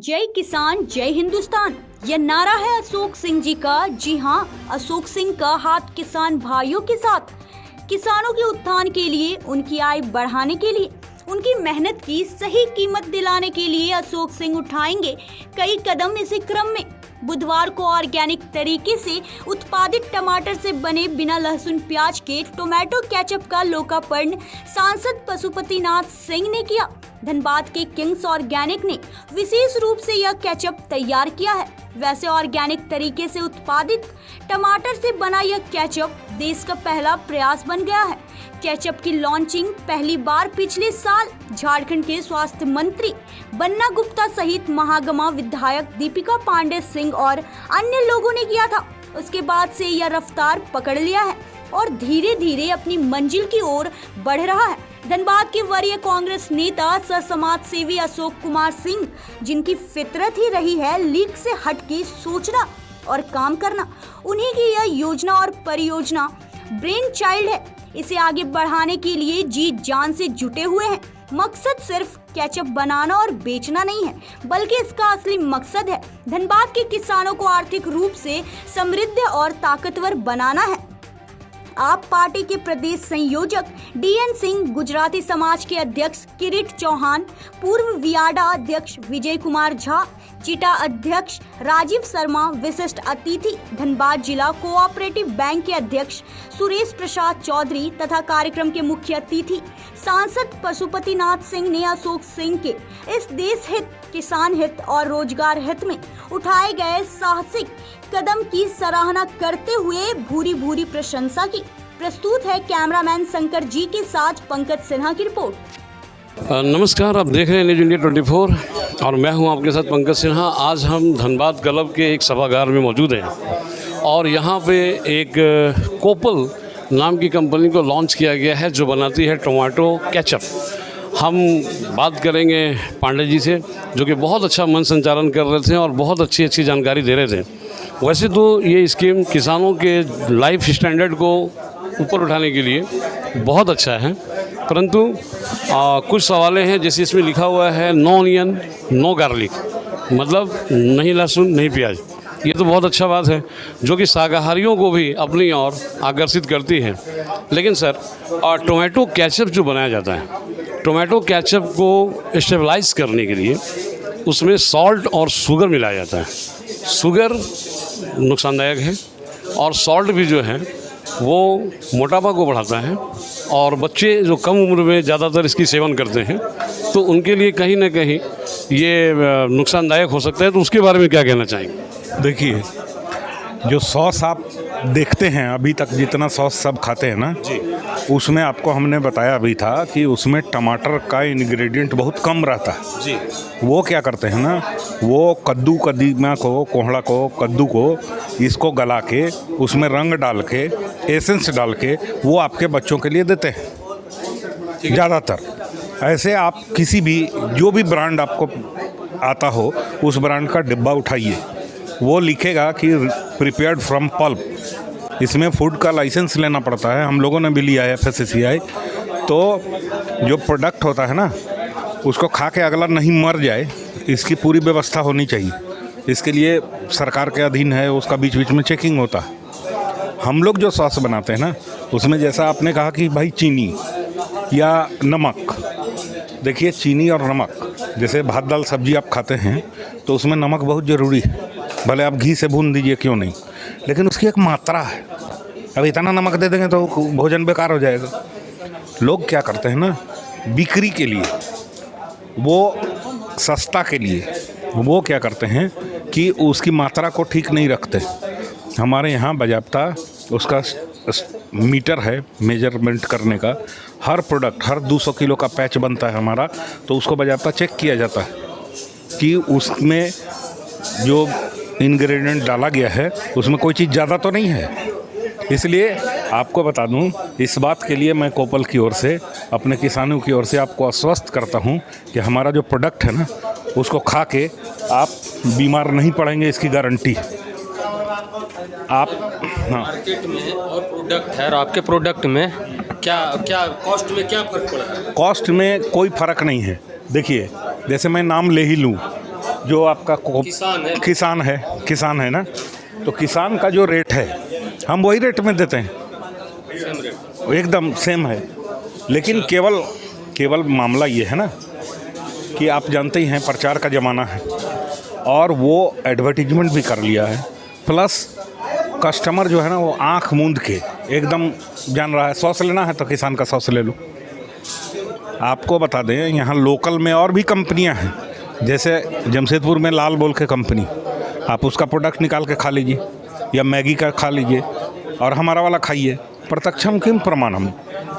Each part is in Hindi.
जय किसान जय हिंदुस्तान, यह नारा है अशोक सिंह जी का। जी हाँ, अशोक सिंह का हाथ किसान भाइयों के साथ। किसानों के उत्थान के लिए, उनकी आय बढ़ाने के लिए, उनकी मेहनत की सही कीमत दिलाने के लिए अशोक सिंह उठाएंगे कई कदम। इसी क्रम में बुधवार को ऑर्गेनिक तरीके से उत्पादित टमाटर से बने बिना लहसुन प्याज के टोमेटो केचप का लोकार्पण सांसद पशुपतिनाथ सिंह ने किया। धनबाद के किंग्स ऑर्गेनिक ने विशेष रूप से यह केचप तैयार किया है। वैसे ऑर्गेनिक तरीके से उत्पादित टमाटर से बना यह केचप देश का पहला प्रयास बन गया है। केचप की लॉन्चिंग पहली बार पिछले साल झारखंड के स्वास्थ्य मंत्री बन्ना गुप्ता सहित महागमा विधायक दीपिका पांडे सिंह और अन्य लोगों ने किया था। उसके बाद से यह रफ्तार पकड़ लिया है और धीरे धीरे अपनी मंजिल की ओर बढ़ रहा है। धनबाद के वरीय कांग्रेस नेता सह समाज सेवी अशोक कुमार सिंह, जिनकी फितरत ही रही है लीक से हटके सोचना और काम करना, उन्हीं की यह योजना और परियोजना ब्रेन चाइल्ड है। इसे आगे बढ़ाने के लिए जी जान से जुटे हुए हैं। मकसद सिर्फ केचप बनाना और बेचना नहीं है, बल्कि इसका असली मकसद है धनबाद के किसानों को आर्थिक रूप से समृद्ध और ताकतवर बनाना है। आप पार्टी के प्रदेश संयोजक डीएन सिंह, गुजराती समाज के अध्यक्ष किरीट चौहान, पूर्व वियाडा अध्यक्ष विजय कुमार झा, चिटा अध्यक्ष राजीव शर्मा, विशिष्ट अतिथि धनबाद जिला कोऑपरेटिव बैंक के अध्यक्ष सुरेश प्रसाद चौधरी तथा कार्यक्रम के मुख्य अतिथि सांसद पशुपतिनाथ सिंह ने अशोक सिंह के इस देश हित, किसान हित और रोजगार हित में उठाए गए साहसिक कदम की सराहना करते हुए भूरी भूरी प्रशंसा की। प्रस्तुत है कैमरामैन शंकर जी के साथ पंकज सिन्हा की रिपोर्ट। नमस्कार, आप देख रहे हैं न्यूज इंडिया 24 और मैं हूं आपके साथ पंकज सिन्हा। आज हम धनबाद क्लब के एक सभागार में मौजूद हैं और यहां पे एक कोपल नाम की कंपनी को लॉन्च किया गया है जो बनाती है टोमेटो केचप। हम बात करेंगे पांडे जी से, जो कि बहुत अच्छा मन संचालन कर रहे थे और बहुत अच्छी जानकारी दे रहे थे। वैसे तो ये स्कीम किसानों के लाइफ स्टैंडर्ड को ऊपर उठाने के लिए बहुत अच्छा है, परंतु कुछ सवालें हैं। जैसे इसमें लिखा हुआ है नो ऑनियन नो गार्लिक, मतलब नहीं लहसुन नहीं प्याज। ये तो बहुत अच्छा बात है जो कि शाकाहारियों को भी अपनी ओर आकर्षित करती है। लेकिन सर, टोमेटो केचप जो बनाया जाता है, टोमेटो केचप को स्टेबलाइज करने के लिए उसमें सॉल्ट और शुगर मिलाया जाता है। शुगर नुकसानदायक है और सॉल्ट भी जो है वो मोटापा को बढ़ाता है और बच्चे जो कम उम्र में ज़्यादातर इसकी सेवन करते हैं तो उनके लिए कहीं ना कहीं ये नुकसानदायक हो सकता है। तो उसके बारे में क्या कहना चाहेंगे? देखिए, जो सॉस आप देखते हैं अभी तक, जितना सॉस सब खाते हैं ना जी, उसमें आपको हमने बताया भी था कि उसमें टमाटर का इंग्रेडिएंट बहुत कम रहता है जी। वो क्या करते हैं ना, वो कद्दू कदीमा को, कोहड़ा को, कद्दू को, इसको गला के उसमें रंग डाल के, एसेंस डाल के वो आपके बच्चों के लिए देते हैं ज़्यादातर। ऐसे आप किसी भी जो भी ब्रांड आपको आता हो उस ब्रांड का डिब्बा उठाइए, वो लिखेगा कि प्रिपेयर्ड फ्रॉम पल्प। इसमें फूड का लाइसेंस लेना पड़ता है, हम लोगों ने भी लिया है FSSAI। तो जो प्रोडक्ट होता है ना, उसको खा के अगला नहीं मर जाए, इसकी पूरी व्यवस्था होनी चाहिए। इसके लिए सरकार के अधीन है, उसका बीच बीच में चेकिंग होता है। हम लोग जो सॉस बनाते हैं ना, उसमें जैसा आपने कहा कि भाई चीनी या नमक, देखिए चीनी और नमक, जैसे भात दाल सब्जी आप खाते हैं तो उसमें नमक बहुत ज़रूरी है। भले आप घी से भून दीजिए, क्यों नहीं, लेकिन उसकी एक मात्रा है। अब इतना नमक दे देंगे तो भोजन बेकार हो जाएगा। लोग क्या करते हैं ना, बिक्री के लिए, वो सस्ता के लिए, वो क्या करते हैं कि उसकी मात्रा को ठीक नहीं रखते। हमारे यहाँ बाज़ाब्ता उसका मीटर है मेजरमेंट करने का। हर प्रोडक्ट, हर 200 किलो का पैच बनता है हमारा, तो उसको बाज़ाब्ता चेक किया जाता है कि उसमें जो इंग्रेडिएंट डाला गया है उसमें कोई चीज़ ज़्यादा तो नहीं है। इसलिए आपको बता दूं, इस बात के लिए मैं कोपल की ओर से, अपने किसानों की ओर से आपको आश्वस्त करता हूं कि हमारा जो प्रोडक्ट है ना, उसको खा के आप बीमार नहीं पड़ेंगे, इसकी गारंटी। आप मार्केट में और प्रोडक्ट है, और आपके प्रोडक्ट में क्या कॉस्ट में क्या फ़र्क पड़ा है? कॉस्ट में कोई फ़र्क नहीं है। देखिए, जैसे मैं नाम ले ही लूँ जो आपका किसान है ना, तो किसान का जो रेट है हम वही रेट में देते हैं, एकदम सेम है। लेकिन केवल मामला ये है ना कि आप जानते ही हैं प्रचार का ज़माना है और वो एडवर्टीजमेंट भी कर लिया है, प्लस कस्टमर जो है ना वो आंख मूंद के एकदम जान रहा है 100 से लेना है तो किसान का 100 से ले लो। आपको बता दें यहाँ लोकल में और भी कंपनियां हैं, जैसे जमशेदपुर में लाल बोल के कंपनी, आप उसका प्रोडक्ट निकाल के खा लीजिए या मैगी का खा लीजिए और हमारा वाला खाइए, प्रत्यक्षम किम प्रमाणम,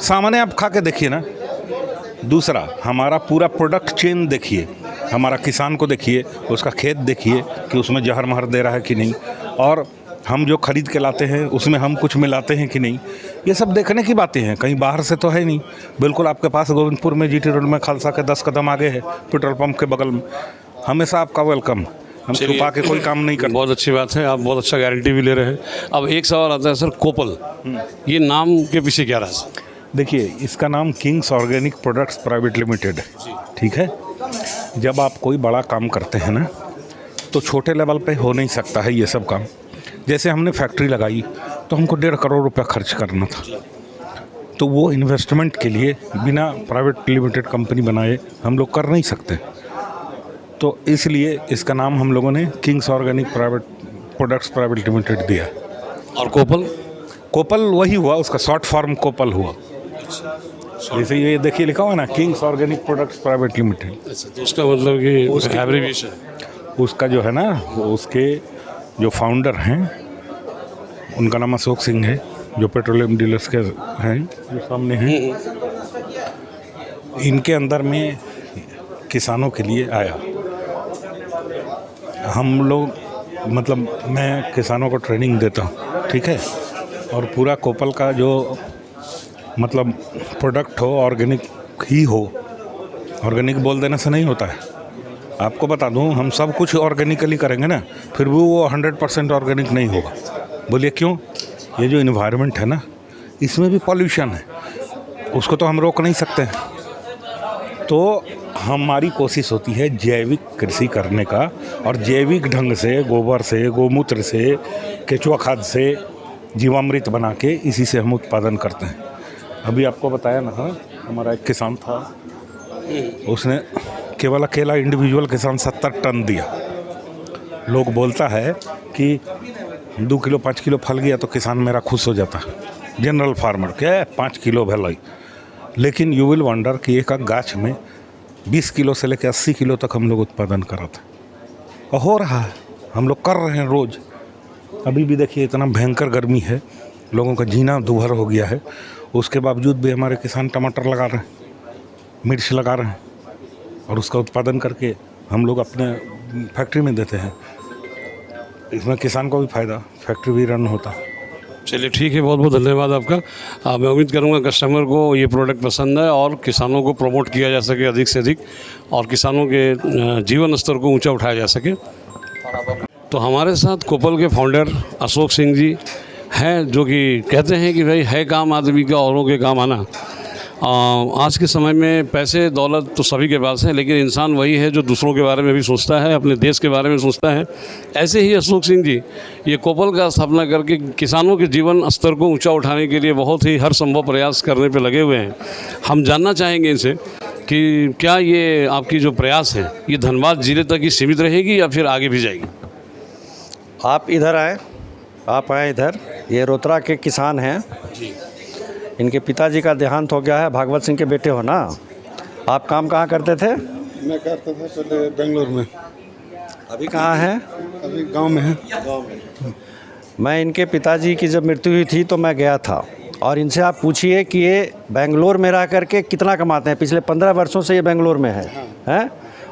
सामने आप खा के देखिए ना। दूसरा, हमारा पूरा प्रोडक्ट चेन देखिए, हमारा किसान को देखिए, उसका खेत देखिए कि उसमें जहर महर दे रहा है कि नहीं, और हम जो खरीद के लाते हैं उसमें हम कुछ मिलाते हैं कि नहीं, ये सब देखने की बातें हैं। कहीं बाहर से तो है नहीं, बिल्कुल आपके पास गोविंदपुर में GT रोड में खालसा के 10 कदम आगे है, पेट्रोल पंप के बगल में। हमेशा आपका वेलकम, हम छुपा के कोई काम नहीं करते। बहुत अच्छी बात है, आप बहुत अच्छा गारंटी भी ले रहे हैं। अब एक सवाल आता है सर, कोपल, ये नाम के पीछे क्या राज? देखिए, इसका नाम Kings organic products private limited है, ठीक है। जब आप कोई बड़ा काम करते हैं ना तो छोटे लेवल पे हो नहीं सकता है ये सब काम। जैसे हमने फैक्ट्री लगाई तो हमको 1.5 करोड़ रुपया खर्च करना था, तो वो इन्वेस्टमेंट के लिए बिना प्राइवेट लिमिटेड कंपनी बनाए हम लोग कर नहीं सकते, तो इसलिए इसका नाम हम लोगों ने Kings organic products private limited दिया। और कोपल वही हुआ, उसका शॉर्ट फॉर्म कोपल हुआ। जैसे ये देखिए लिखा हुआ ना, Kings organic products private limited. अच्छा, तो उसका मतलब कि एब्रीविएशन, उसका जो है ना, उसके जो फाउंडर हैं उनका नाम अशोक सिंह है, जो पेट्रोलियम डीलर्स के हैं, जो सामने हैं। इनके अंदर में किसानों के लिए आया। हम लोग मतलब मैं किसानों को ट्रेनिंग देता हूँ, ठीक है, और पूरा कोपल का जो मतलब प्रोडक्ट हो ऑर्गेनिक ही हो, ऑर्गेनिक बोल देने से नहीं होता है। आपको बता दूं, हम सब कुछ ऑर्गेनिकली करेंगे ना, फिर भी वो 100% ऑर्गेनिक नहीं होगा। बोलिए क्यों? ये जो इन्वायरमेंट है ना, इसमें भी पॉल्यूशन है, उसको तो हम रोक नहीं सकते। तो हमारी कोशिश होती है जैविक कृषि करने का, और जैविक ढंग से गोबर से, गोमूत्र से, केचुआ खाद से जीवामृत बना के इसी से हम उत्पादन करते हैं। अभी आपको बताया ना, हमारा एक किसान था, उसने केवल अकेला इंडिविजुअल किसान 70 टन दिया। लोग बोलता है कि 2 किलो 5 किलो फल गया तो किसान मेरा खुश हो जाता, जनरल फार्मर क्या 5 किलो भलाई, लेकिन यू विल वंडर कि एक गाछ में 20 किलो से लेकर 80 किलो तक हम लोग उत्पादन कराते, और हो रहा है, हम लोग कर रहे हैं रोज़। अभी भी देखिए इतना भयंकर गर्मी है, लोगों का जीना दूभर हो गया है, उसके बावजूद भी हमारे किसान टमाटर लगा रहे हैं, मिर्च लगा रहे हैं, और उसका उत्पादन करके हम लोग अपने फैक्ट्री में देते हैं। इसमें किसान को भी फ़ायदा, फैक्ट्री भी रन होता। चलिए ठीक है, बहुत बहुत धन्यवाद आपका। मैं उम्मीद करूंगा कस्टमर को ये प्रोडक्ट पसंद है और किसानों को प्रमोट किया जा सके अधिक से अधिक, और किसानों के जीवन स्तर को ऊंचा उठाया जा सके। तो हमारे साथ कोपल के फाउंडर अशोक सिंह जी हैं, जो कि कहते हैं कि भाई है काम आदमी का औरों के काम आना। आज के समय में पैसे दौलत तो सभी के पास है, लेकिन इंसान वही है जो दूसरों के बारे में भी सोचता है, अपने देश के बारे में सोचता है। ऐसे ही अशोक सिंह जी ये कोपल का स्थापना करके किसानों के जीवन स्तर को ऊंचा उठाने के लिए बहुत ही हर संभव प्रयास करने पे लगे हुए हैं। हम जानना चाहेंगे इनसे कि क्या ये आपकी जो प्रयास है ये धनबाद ज़िले तक ही सीमित रहेगी या फिर आगे भी जाएगी? आप इधर आए, आप आए इधर। ये रोतरा के किसान हैं, इनके पिताजी का देहांत हो गया है। भागवत सिंह के बेटे हो ना आप? काम कहाँ करते थे? मैं करता था पहले बेंगलोर में। अभी कहाँ हैं? अभी गांव में है। मैं इनके पिताजी की जब मृत्यु हुई थी तो मैं गया था, और इनसे आप पूछिए कि ये बेंगलोर में रह करके कितना कमाते हैं। पिछले 15 वर्षों से ये बेंगलोर में हैं,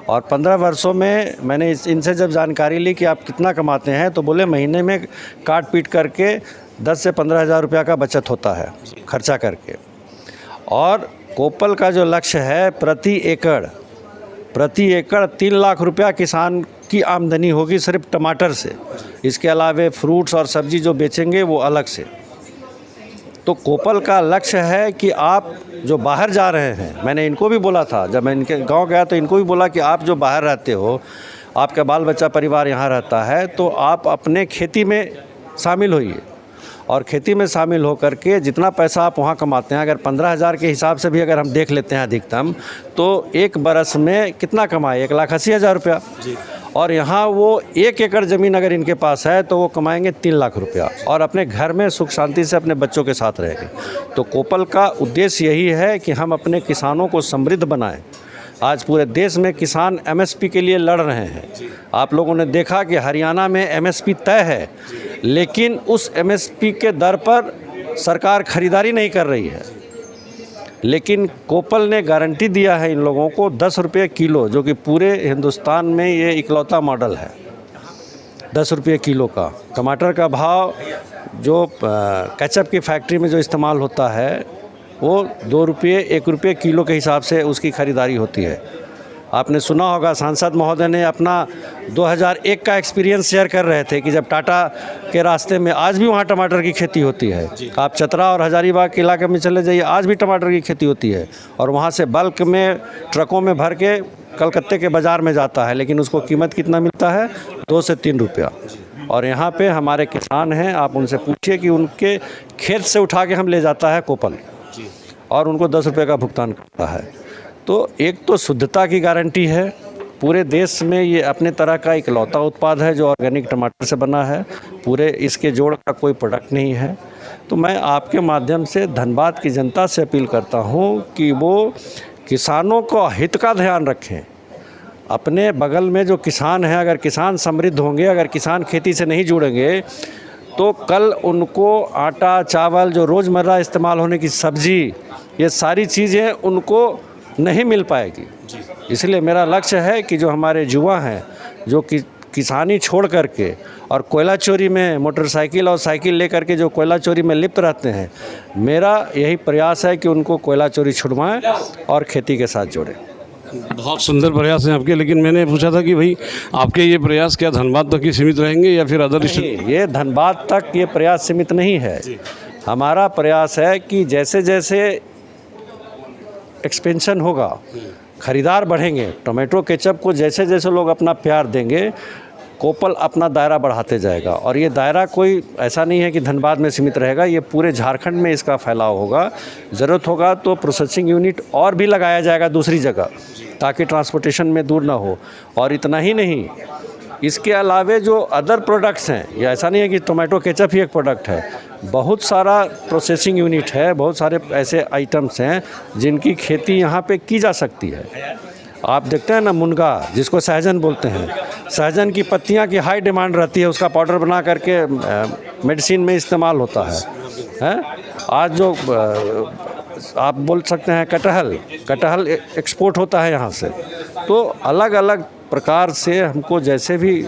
और 15 वर्षों में मैंने इनसे जब जानकारी ली कि आप कितना कमाते हैं, तो बोले महीने में काट पीट करके 10 से 15 हज़ार रुपया का बचत होता है खर्चा करके। और कोपल का जो लक्ष्य है, प्रति एकड़ 3 लाख रुपया किसान की आमदनी होगी सिर्फ टमाटर से। इसके अलावे फ्रूट्स और सब्जी जो बेचेंगे वो अलग से। तो कोपल का लक्ष्य है कि आप जो बाहर जा रहे हैं, मैंने इनको भी बोला था, जब मैं इनके गांव गया तो इनको भी बोला कि आप जो बाहर रहते हो आपका बाल बच्चा परिवार यहाँ रहता है, तो आप अपने खेती में शामिल होइए और खेती में शामिल होकर के जितना पैसा आप वहाँ कमाते हैं, अगर 15,000 के हिसाब से भी अगर हम देख लेते हैं अधिकतम, तो एक बरस में कितना कमाए, 1,80,000 रुपया। और यहाँ वो 1 एकड़ ज़मीन अगर इनके पास है तो वो कमाएंगे 3 लाख रुपया और अपने घर में सुख शांति से अपने बच्चों के साथ रहेंगे। तो कोपल का उद्देश्य यही है कि हम अपने किसानों को समृद्ध बनाएं। आज पूरे देश में किसान एमएसपी के लिए लड़ रहे हैं। आप लोगों ने देखा कि हरियाणा में एमएसपी तय है, लेकिन उस एमएसपी के दर पर सरकार खरीदारी नहीं कर रही है। लेकिन कोपल ने गारंटी दिया है इन लोगों को 10 रुपये किलो, जो कि पूरे हिंदुस्तान में ये इकलौता मॉडल है। 10 रुपये किलो का टमाटर का भाव जो केचप की फैक्ट्री में जो इस्तेमाल होता है वो 2 रुपये 1 रुपये किलो के हिसाब से उसकी ख़रीदारी होती है। आपने सुना होगा सांसद महोदय ने अपना 2001 का एक्सपीरियंस शेयर कर रहे थे कि जब टाटा के रास्ते में आज भी वहाँ टमाटर की खेती होती है। आप चतरा और हजारीबाग के इलाके में चले जाइए, आज भी टमाटर की खेती होती है और वहाँ से बल्क में ट्रकों में भर के कलकत्ते के बाज़ार में जाता है, लेकिन उसको कीमत कितना मिलता है, 2 से 3 रुपया। और यहाँ पे हमारे किसान हैं, आप उनसे पूछिए कि उनके खेत से उठा के हम ले जाता है कोपल और उनको 10 रुपये का भुगतान करता है। तो एक तो शुद्धता की गारंटी है, पूरे देश में ये अपने तरह का इकलौता उत्पाद है जो ऑर्गेनिक टमाटर से बना है, पूरे इसके जोड़ का कोई प्रोडक्ट नहीं है। तो मैं आपके माध्यम से धनबाद की जनता से अपील करता हूँ कि वो किसानों को हित का ध्यान रखें। अपने बगल में जो किसान हैं, अगर किसान समृद्ध होंगे, अगर किसान खेती से नहीं जुड़ेंगे, तो कल उनको आटा चावल जो रोज़मर्रा इस्तेमाल होने की सब्ज़ी, ये सारी चीज़ें उनको नहीं मिल पाएगी। इसलिए मेरा लक्ष्य है कि जो हमारे युवा हैं जो किसानी छोड़ करके और कोयला चोरी में मोटरसाइकिल और साइकिल लेकर के जो कोयला चोरी में लिप्त रहते हैं, मेरा यही प्रयास है कि उनको कोयला चोरी छुड़वाएं और खेती के साथ जोड़ें। बहुत सुंदर प्रयास हैं आपके, लेकिन मैंने पूछा था कि भाई आपके ये प्रयास क्या धनबाद तक ही सीमित रहेंगे या फिर अदर स्टेट? ये धनबाद तक ये प्रयास सीमित नहीं है। हमारा प्रयास है कि जैसे जैसे एक्सपेंशन होगा, ख़रीदार बढ़ेंगे, टोमेटो केचप को जैसे जैसे लोग अपना प्यार देंगे, कोपल अपना दायरा बढ़ाते जाएगा। और ये दायरा कोई ऐसा नहीं है कि धनबाद में सीमित रहेगा, ये पूरे झारखंड में इसका फैलाव होगा। ज़रूरत होगा तो प्रोसेसिंग यूनिट और भी लगाया जाएगा दूसरी जगह, ताकि ट्रांसपोर्टेशन में दूर ना हो। और इतना ही नहीं, इसके अलावे जो अदर प्रोडक्ट्स हैं, ये ऐसा नहीं है कि टोमेटो केचप ही एक प्रोडक्ट है, बहुत सारा प्रोसेसिंग यूनिट है, बहुत सारे ऐसे आइटम्स हैं जिनकी खेती यहाँ पे की जा सकती है। आप देखते हैं ना मुनगा, जिसको सहजन बोलते हैं, सहजन की पत्तियाँ की हाई डिमांड रहती है, उसका पाउडर बना करके मेडिसिन में इस्तेमाल होता है। आज जो आप बोल सकते हैं कटहल एक्सपोर्ट होता है यहाँ से। तो अलग अलग प्रकार से हमको जैसे भी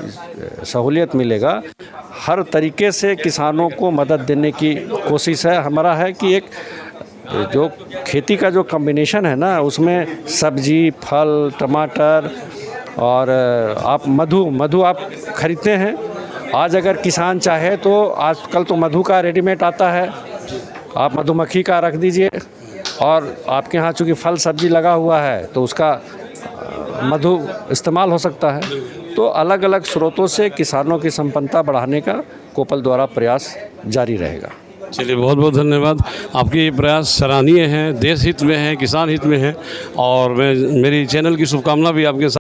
सहूलियत मिलेगा, हर तरीके से किसानों को मदद देने की कोशिश है। हमारा है कि एक जो खेती का जो कॉम्बिनेशन है ना, उसमें सब्जी, फल, टमाटर और आप मधु आप खरीदते हैं। आज अगर किसान चाहे तो आजकल तो मधु का रेडीमेड आता है, आप मधुमक्खी का रख दीजिए और आपके यहाँ चूँकि फल सब्जी लगा हुआ है तो उसका मधु इस्तेमाल हो सकता है। तो अलग अलग स्रोतों से किसानों की संपन्नता बढ़ाने का कोपल द्वारा प्रयास जारी रहेगा। चलिए, बहुत बहुत धन्यवाद। आपके ये प्रयास सराहनीय हैं, देश हित में हैं, किसान हित में हैं और मैं मेरी चैनल की शुभकामना भी आपके साथ